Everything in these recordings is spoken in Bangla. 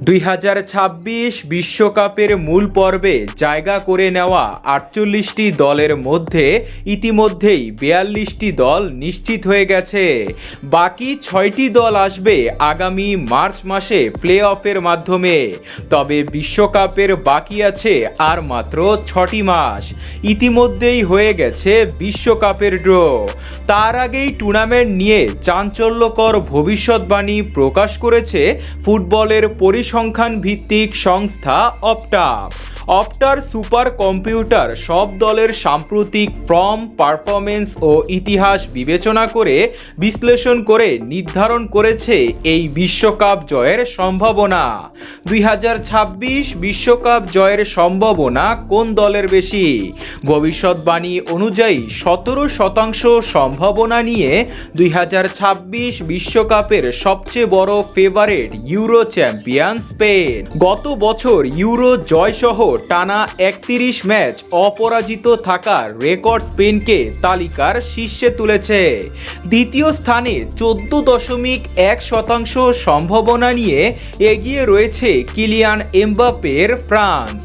2026 বিশ্বকাপের মূল পর্বে জায়গা করে নেওয়া 48টি দলের মধ্যে ইতিমধ্যেই 42টি দল নিশ্চিত হয়ে গেছে। বাকি 6টি দল আসবে আগামী মার্চ মাসে প্লে অফের মাধ্যমে। তবে বিশ্বকাপের বাকি আছে আর মাত্র 6টি মাস। ইতিমধ্যেই হয়ে গেছে বিশ্বকাপের ড্র। তার আগেই টুর্নামেন্ট নিয়ে চাঞ্চল্যকর ভবিষ্যৎবাণী প্রকাশ করেছে ফুটবলের পরিসংখ্যান ভিত্তিক সংস্থা অপটার সুপার কম্পিউটার সব দলের সাম্প্রতিক ফর্ম, পারফরমেন্স ও ইতিহাস বিবেচনা করে বিশ্লেষণ করে নির্ধারণ করেছে এই বিশ্বকাপ জয়ের সম্ভাবনা। 2026 বিশ্বকাপ জয়ের সম্ভাবনা কোন দলের বেশি? ভবিষ্যৎবাণী অনুযায়ী 17% সম্ভাবনা নিয়ে 2026 বিশ্বকাপের সবচেয়ে বড় ফেভারিট ইউরো চ্যাম্পিয়ন স্পেন। গত বছর ইউরো জয়সহ টানা 31 ম্যাচ অপরাজিত থাকার রেকর্ড স্পেনকে তালিকার শীর্ষে তুলেছে। দ্বিতীয় স্থানে 14.1% সম্ভাবনা নিয়ে এগিয়ে রয়েছে কিলিয়ান এমবাপ্পের ফ্রান্স।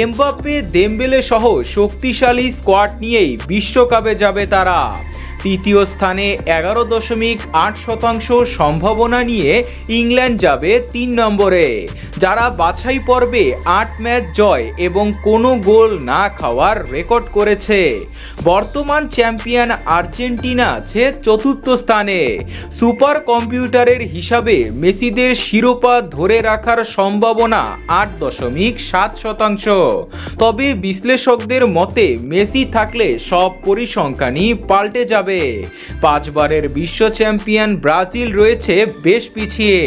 এমবাপ্পে, দেমবেলে সহ শক্তিশালী স্কোয়াড নিয়েই বিশ্বকাপে যাবে তারা। তৃতীয় স্থানে 11.8% সম্ভাবনা নিয়ে ইংল্যান্ড যাবে 3 নম্বরে, যারা বাছাই পর্বে 8 ম্যাচ জয় এবং কোনো গোল না খাওয়ার রেকর্ড করেছে। বর্তমান চ্যাম্পিয়ন আর্জেন্টিনা আছে 4র্থ স্থানে। সুপার কম্পিউটারের হিসাবে মেসিদের শিরোপা ধরে রাখার সম্ভাবনা 8.7%। তবে বিশ্লেষকদের মতে মেসি থাকলে সব পরিসংখ্যানই পাল্টে যাবে। 5 বারের বিশ্ব চ্যাম্পিয়ন ব্রাজিল রয়েছে বেশ পিছিয়ে।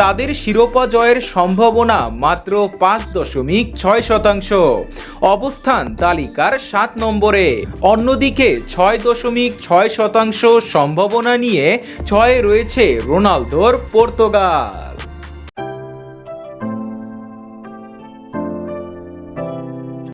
তাদের শিরোপা জয়ের সম্ভাবনা মাত্র 5.6%। অবস্থান তালিকার 7 নম্বরে। অন্যদিকে 6.6% সম্ভাবনা নিয়ে 6 রয়েছে রোনালদোর পর্তুগাল।